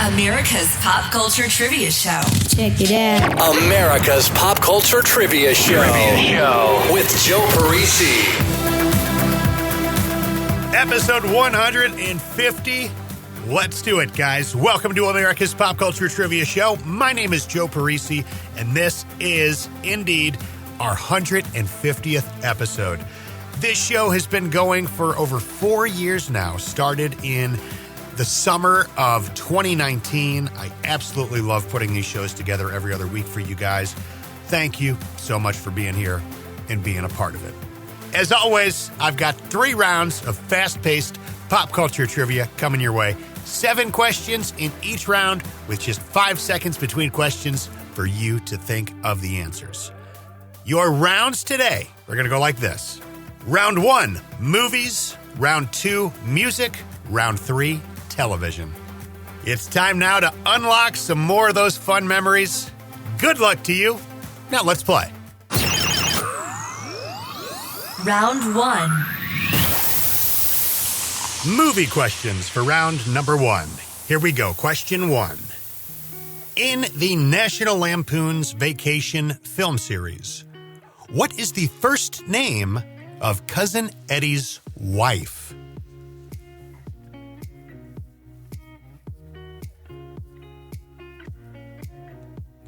America's Pop Culture Trivia Show. Check it out. America's Pop Culture Trivia Show. With Joe Parisi. Episode 150. Let's do it, guys. Welcome to America's Pop Culture Trivia Show. My name is Joe Parisi, and this is indeed our 150th episode. This show has been going for over 4 years now, started in the summer of 2019. I absolutely love putting these shows together every other week for you guys. Thank you so much for being here and being a part of it. As always, I've got 3 rounds of fast-paced pop culture trivia coming your way. 7 questions in each round with just 5 seconds between questions for you to think of the answers. Your rounds today are going to go like this. Round 1, movies. Round 2, music. Round 3, television. It's time now to unlock some more of those fun memories. Good luck to you. Now let's play. Round 1. Movie questions for round number 1. Here we go. Question 1. In the National Lampoon's Vacation film series, what is the first name of Cousin Eddie's wife?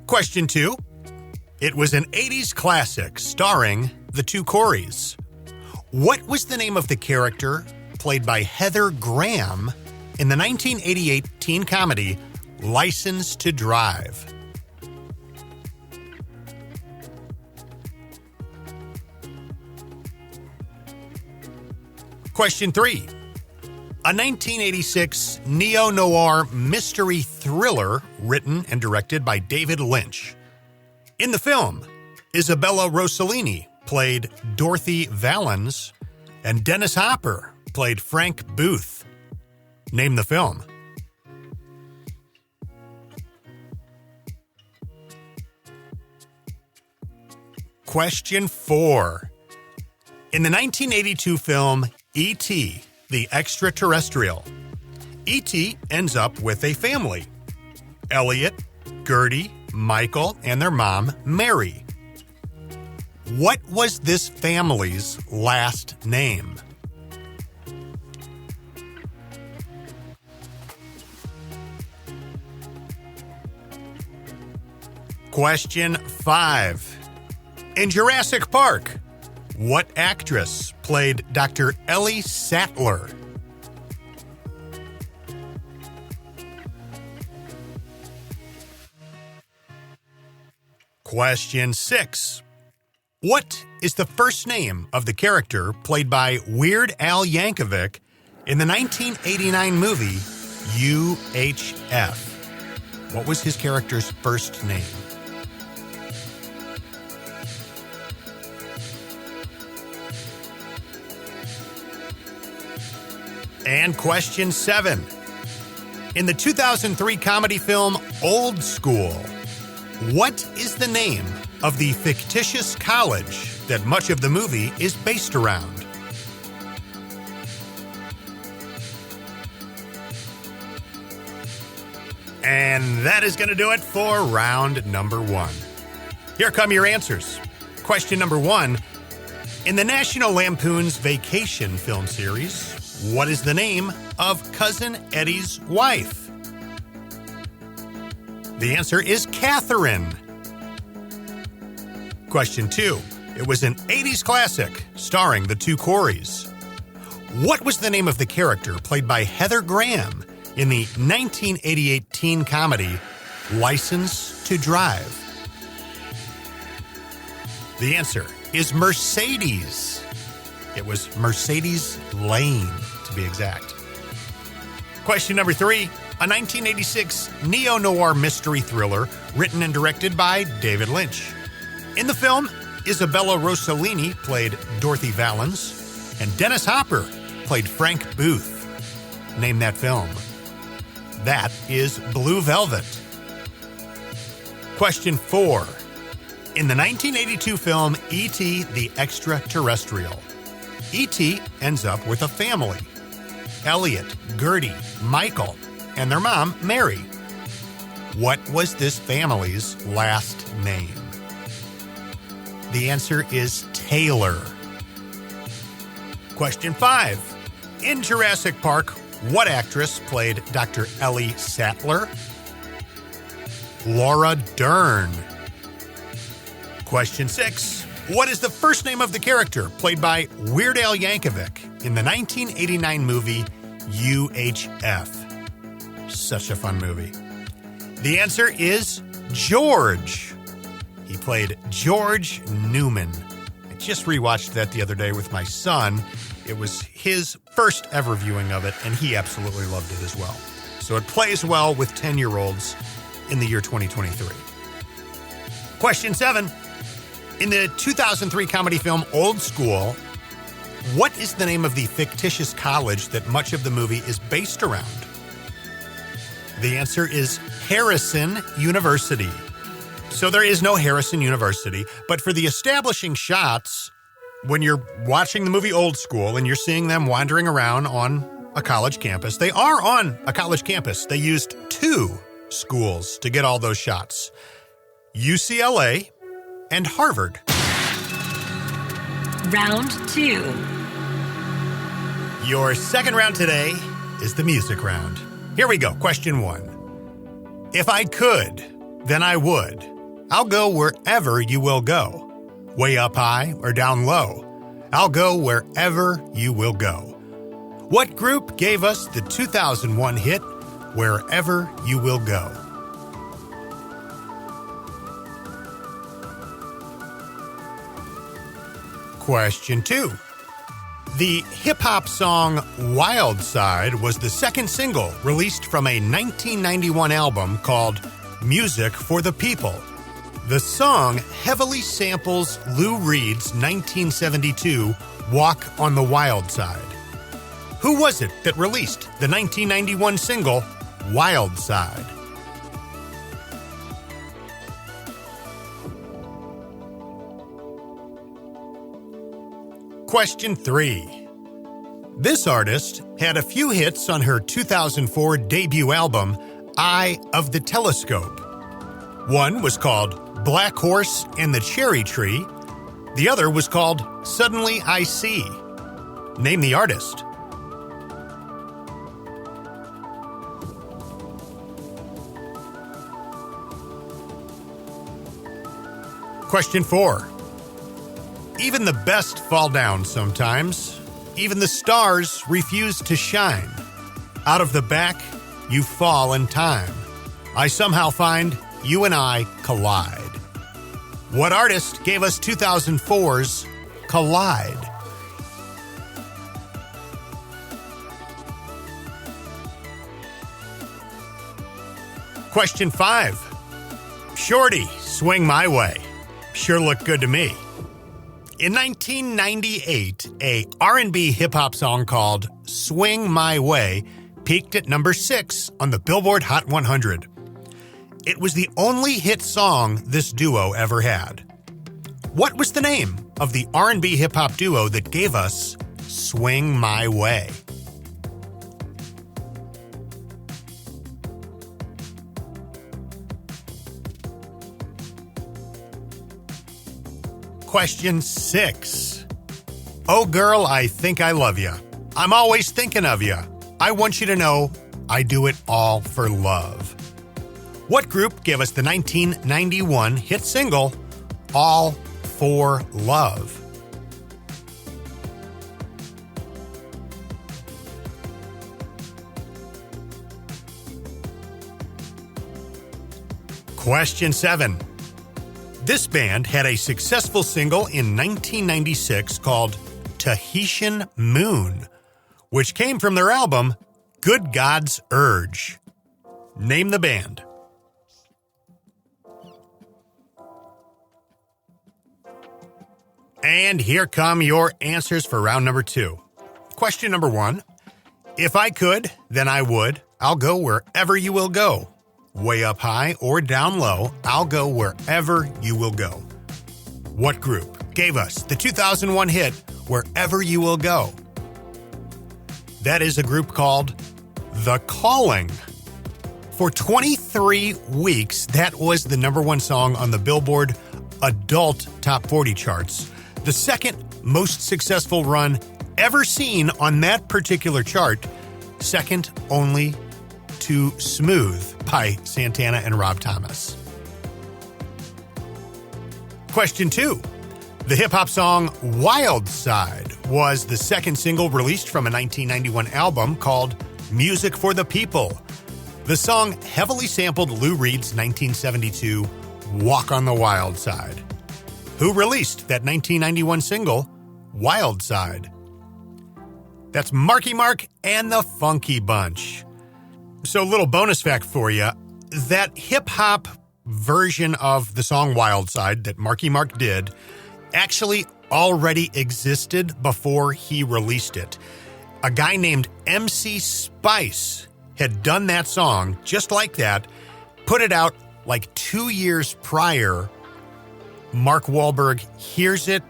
Question 2. It was an 80s classic starring the 2 Coreys. What was the name of the character played by Heather Graham in the 1988 teen comedy License to Drive? Question 3. A 1986 neo-noir mystery thriller written and directed by David Lynch. In the film, Isabella Rossellini played Dorothy Valens, and Dennis Hopper played Frank Booth. Name the film. Question 4. In the 1982 film E.T., the Extraterrestrial, E.T. ends up with a family. Elliot, Gertie, Michael, and their mom, Mary. What was this family's last name? Question 5. In Jurassic Park, what actress played Dr. Ellie Sattler? Question 6. What is the first name of the character played by Weird Al Yankovic in the 1989 movie UHF? What was his character's first name? And question 7. In the 2003 comedy film Old School, what is the name of the fictitious college that much of the movie is based around? And that is going to do it for round number 1. Here come your answers. Question number 1. In the National Lampoon's Vacation film series, what is the name of Cousin Eddie's wife? The answer is Catherine. Question 2. It was an 80s classic starring the 2 Coreys. What was the name of the character played by Heather Graham in the 1988 teen comedy License to Drive? The answer is Mercedes. It was Mercedes Lane, to be exact. Question number 3. A 1986 neo-noir mystery thriller written and directed by David Lynch. In the film, Isabella Rossellini played Dorothy Valens, and Dennis Hopper played Frank Booth. Name that film. That is Blue Velvet. Question 4. In the 1982 film E.T. the Extraterrestrial, E.T. ends up with a family. Elliot, Gertie, Michael, and their mom, Mary. What was this family's last name? The answer is Taylor. Question 5. In Jurassic Park, what actress played Dr. Ellie Sattler? Laura Dern. Question 6. What is the first name of the character played by Weird Al Yankovic in the 1989 movie UHF? Such a fun movie. The answer is George. He played George Newman. I just rewatched that the other day with my son. It was his first ever viewing of it, and he absolutely loved it as well. So it plays well with 10-year-olds in the year 2023. Question 7. In the 2003 comedy film Old School, what is the name of the fictitious college that much of the movie is based around? The answer is Harrison University. So there is no Harrison University, but for the establishing shots, when you're watching the movie Old School and you're seeing them wandering around on a college campus, they are on a college campus. They used 2 schools to get all those shots. UCLA and Harvard. Round 2. Your second round today is the music round. Here we go. Question 1. If I could, then I would. I'll go wherever you will go. Way up high or down low. I'll go wherever you will go. What group gave us the 2001 hit, Wherever You Will Go? Question 2. The hip-hop song Wild Side was the second single released from a 1991 album called Music for the People. The song heavily samples Lou Reed's 1972 Walk on the Wild Side. Who was it that released the 1991 single Wild Side? Question 3. This artist had a few hits on her 2004 debut album, Eye of the Telescope. One was called Black Horse and the Cherry Tree. The other was called Suddenly I See. Name the artist. Question 4. Even the best fall down sometimes. Even the stars refuse to shine. Out of the back, you fall in time. I somehow find you and I collide. What artist gave us 2004's Collide? Question 5. Shorty, Swing My Way. Sure looked good to me. In 1998, a R&B hip-hop song called Swing My Way peaked at number 6 on the Billboard Hot 100. It was the only hit song this duo ever had. What was the name of the R&B hip-hop duo that gave us Swing My Way? Question 6. Oh girl, I think I love ya. I'm always thinking of ya. I want you to know I do it all for love. What group gave us the 1991 hit single, All for Love? Question 7. This band had a successful single in 1996 called Tahitian Moon, which came from their album Good God's Urge. Name the band. And here come your answers for round number 2. Question number 1. If I could, then I would. I'll go wherever you will go. Way up high or down low, I'll go wherever you will go. What group gave us the 2001 hit, Wherever You Will Go? That is a group called The Calling. For 23 weeks, that was the number one song on the Billboard Adult Top 40 charts, the second most successful run ever seen on that particular chart, second only to Smooth by Santana and Rob Thomas. Question 2. The hip-hop song Wild Side was the second single released from a 1991 album called Music for the People. The song heavily sampled Lou Reed's 1972 Walk on the Wild Side. Who released that 1991 single, Wild Side? That's Marky Mark and the Funky Bunch. So a little bonus fact for you, that hip-hop version of the song Wild Side that Marky Mark did actually already existed before he released it. A guy named MC Spice had done that song just like that, put it out like 2 years prior. Mark Wahlberg hears it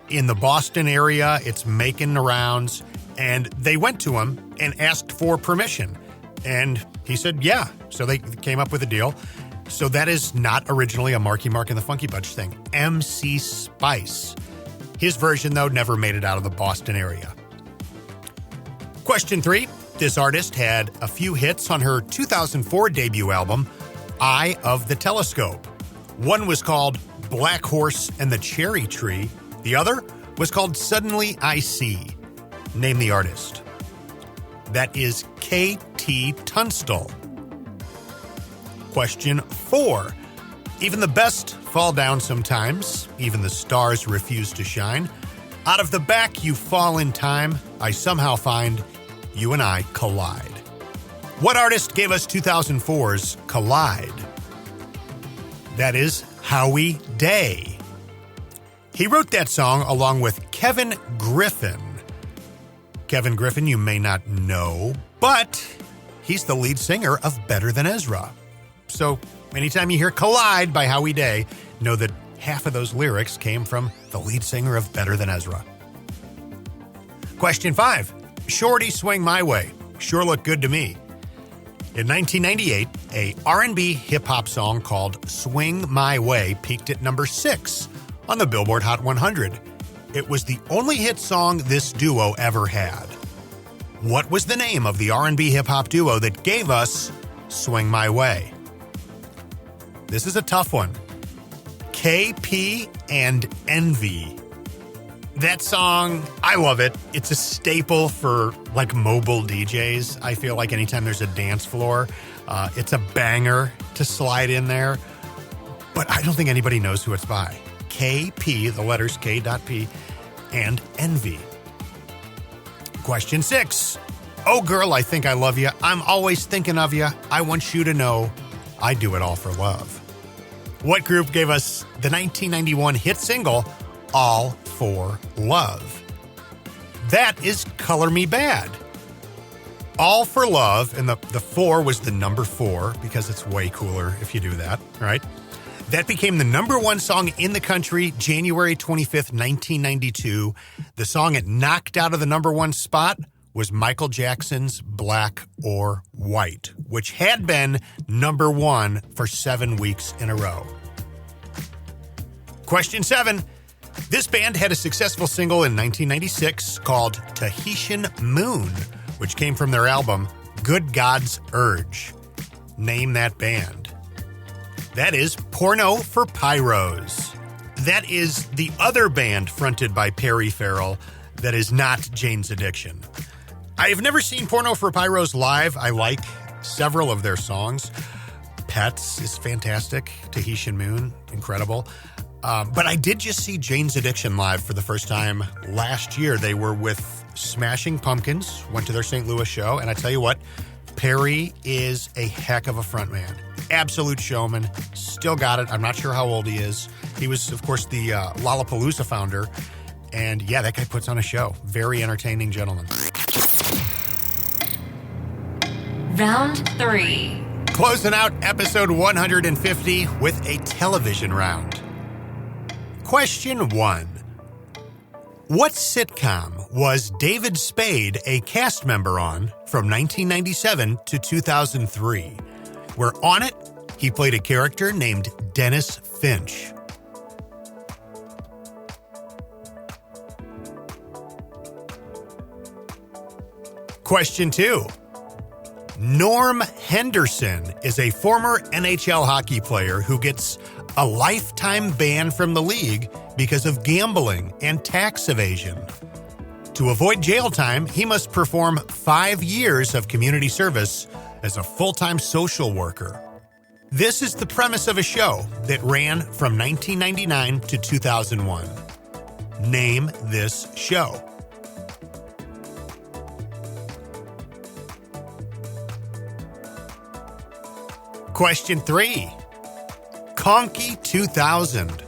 in the Boston area. It's making the rounds, and they went to him and asked for permission. And he said, yeah. So they came up with a deal. So that is not originally a Marky Mark and the Funky Bunch thing. MC Spice. His version, though, never made it out of the Boston area. Question 3. This artist had a few hits on her 2004 debut album, Eye of the Telescope. One was called Black Horse and the Cherry Tree. The other was called Suddenly I See. Name the artist. That is K.T. Tunstall. Question 4. Even the best fall down sometimes. Even the stars refuse to shine. Out of the back you fall in time. I somehow find you and I collide. What artist gave us 2004's Collide? That is Howie Day. He wrote that song along with Kevin Griffin. Kevin Griffin you may not know, but he's the lead singer of Better Than Ezra. So anytime you hear Collide by Howie Day, know that half of those lyrics came from the lead singer of Better Than Ezra. Question 5. Shorty Swing My Way. Sure looked good to me. In 1998, a R&B hip-hop song called Swing My Way peaked at number 6 on the Billboard Hot 100. It was the only hit song this duo ever had. What was the name of the R&B hip-hop duo that gave us Swing My Way? This is a tough one. KP and Envy. That song, I love it. It's a staple for like mobile DJs. I feel like anytime there's a dance floor, it's a banger to slide in there. But I don't think anybody knows who it's by. KP, the letters K.P, and Envy. Question 6. Oh girl, I think I love you. I'm always thinking of you. I want you to know I do it all for love. What group gave us the 1991 hit single, All for Love? That is Color Me Bad. All for Love, and the 4 was the number 4 because it's way cooler if you do that, right? That became the number 1 song in the country, January 25th, 1992. The song it knocked out of the number 1 spot was Michael Jackson's Black or White, which had been number 1 for 7 weeks in a row. Question 7. This band had a successful single in 1996 called Tahitian Moon, which came from their album Good God's Urge. Name that band. That is Porno for Pyros. That is the other band fronted by Perry Farrell that is not Jane's Addiction. I have never seen Porno for Pyros live. I like several of their songs. Pets is fantastic. Tahitian Moon, incredible. But I did just see Jane's Addiction live for the first time last year. They were with Smashing Pumpkins, went to their St. Louis show, and I tell you what, Perry is a heck of a frontman. Absolute showman. Still got it. I'm not sure how old he is. He was, of course, the Lollapalooza founder. And yeah, that guy puts on a show. Very entertaining gentleman. Round 3. Closing out episode 150 with a television round. Question 1. What sitcom was David Spade a cast member on from 1997 to 2003? where on it, he played a character named Dennis Finch. Question 2. Norm Henderson is a former NHL hockey player who gets a lifetime ban from the league because of gambling and tax evasion. To avoid jail time, he must perform 5 years of community service as a full-time social worker. This is the premise of a show that ran from 1999 to 2001. Name this show. Question 3. Conky 2000,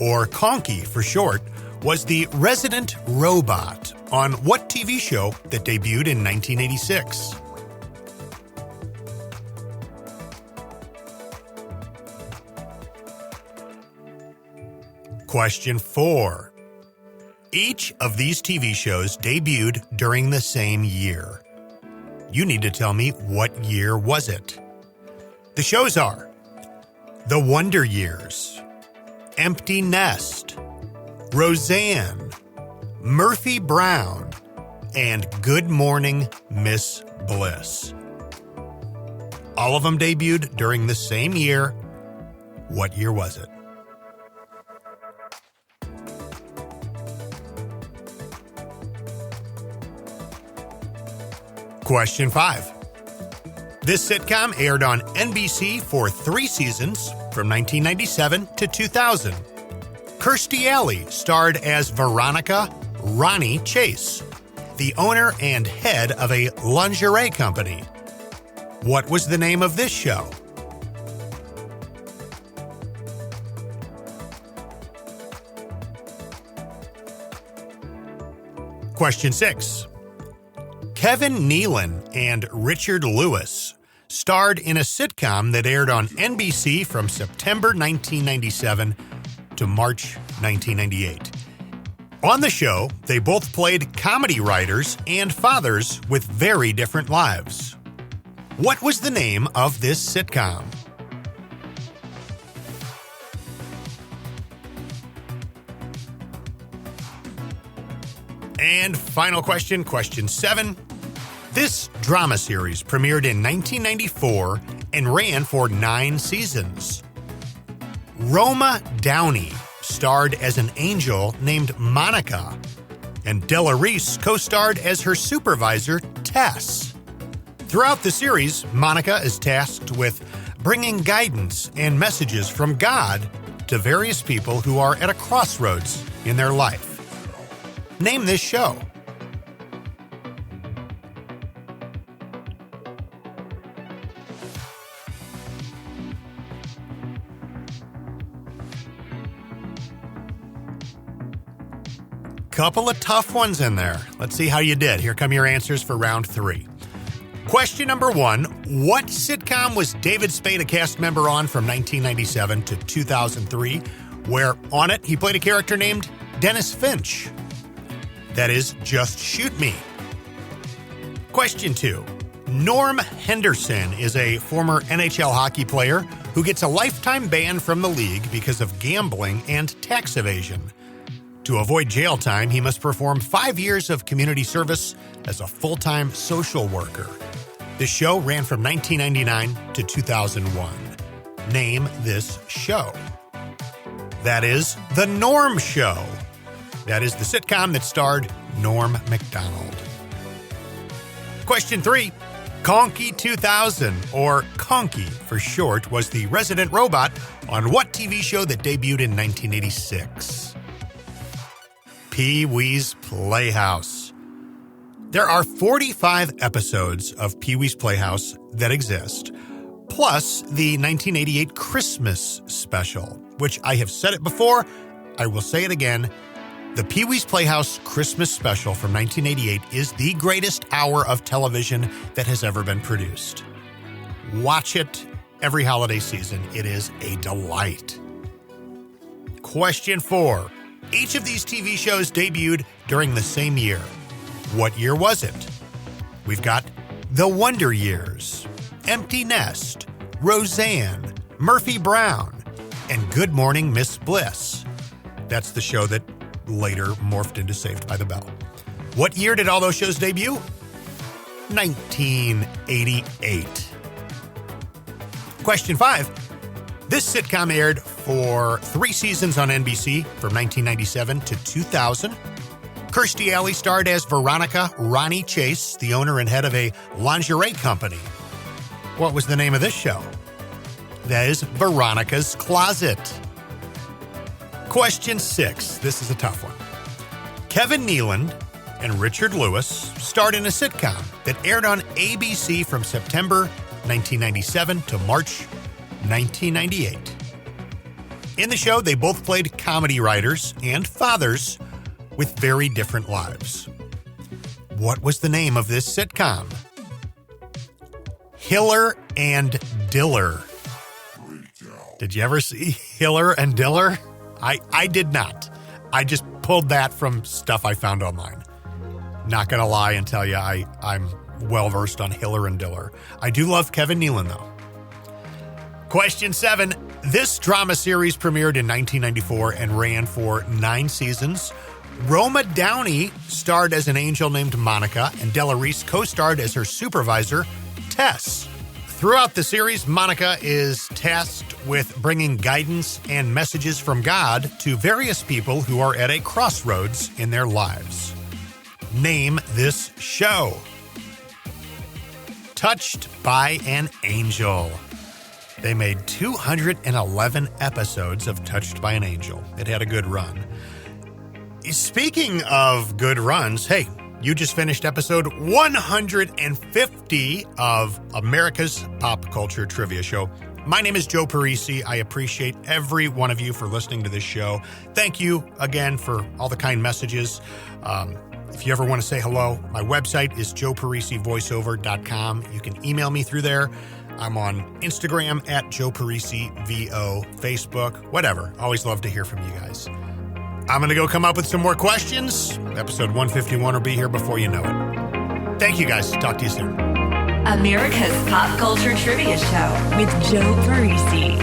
or Conky for short, was the resident robot on what TV show that debuted in 1986? Question 4. Each of these TV shows debuted during the same year. You need to tell me what year was it. The shows are The Wonder Years, Empty Nest, Roseanne, Murphy Brown, and Good Morning, Miss Bliss. All of them debuted during the same year. What year was it? Question 5. This sitcom aired on NBC for 3 seasons from 1997 to 2000. Kirstie Alley starred as Veronica Ronnie Chase, the owner and head of a lingerie company. What was the name of this show? Question 6. Kevin Nealon and Richard Lewis starred in a sitcom that aired on NBC from September 1997 to March 1998. On the show, they both played comedy writers and fathers with very different lives. What was the name of this sitcom? And final question, question 7. This drama series premiered in 1994 and ran for 9 seasons. Roma Downey starred as an angel named Monica, and Della Reese co-starred as her supervisor, Tess. Throughout the series, Monica is tasked with bringing guidance and messages from God to various people who are at a crossroads in their life. Name this show. Couple of tough ones in there. Let's see how you did. Here come your answers for round 3. Question number 1. What sitcom was David Spade a cast member on from 1997 to 2003, where on it he played a character named Dennis Finch? That is Just Shoot Me. Question 2. Norm Henderson is a former NHL hockey player who gets a lifetime ban from the league because of gambling and tax evasion. To avoid jail time, he must perform 5 years of community service as a full-time social worker. The show ran from 1999 to 2001. Name this show. That is The Norm Show. That is the sitcom that starred Norm Macdonald. Question 3. Conky 2000, or Conky for short, was the resident robot on what TV show that debuted in 1986? Pee-wee's Playhouse. There are 45 episodes of Pee-wee's Playhouse that exist, plus the 1988 Christmas special, which I have said it before, I will say it again. The Pee-wee's Playhouse Christmas special from 1988 is the greatest hour of television that has ever been produced. Watch it every holiday season. It is a delight. Question 4. Each of these TV shows debuted during the same year. What year was it? We've got The Wonder Years, Empty Nest, Roseanne, Murphy Brown, and Good Morning Miss Bliss. That's the show that later morphed into Saved by the Bell. What year did all those shows debut? 1988. Question 5. This sitcom aired for 3 seasons on NBC from 1997 to 2000. Kirstie Alley starred as Veronica Ronnie Chase, the owner and head of a lingerie company. What was the name of this show? That is Veronica's Closet. Question 6. This is a tough one. Kevin Nealon and Richard Lewis starred in a sitcom that aired on ABC from September 1997 to March 1998. In the show, they both played comedy writers and fathers with very different lives. What was the name of this sitcom? Hiller and Diller. Did you ever see Hiller and Diller? I did not. I just pulled that from stuff I found online. Not gonna lie and tell you I'm well-versed on Hiller and Diller. I do love Kevin Nealon, though. Question 7. This drama series premiered in 1994 and ran for 9 seasons. Roma Downey starred as an angel named Monica, and Della Reese co-starred as her supervisor, Tess. Throughout the series, Monica is tasked with bringing guidance and messages from God to various people who are at a crossroads in their lives. Name this show. Touched by an Angel. They made 211 episodes of Touched by an Angel. It had a good run. Speaking of good runs, hey, you just finished episode 150 of America's Pop Culture Trivia Show. My name is Joe Parisi. I appreciate every one of you for listening to this show. Thank you again for all the kind messages. If you ever want to say hello, my website is joeparisivoiceover.com. You can email me through there. I'm on Instagram at joeparisivo, Facebook, whatever. Always love to hear from you guys. I'm going to go come up with some more questions. Episode 151 will be here before you know it. Thank you, guys. Talk to you soon. America's Pop Culture Trivia Show with Joe Parisi.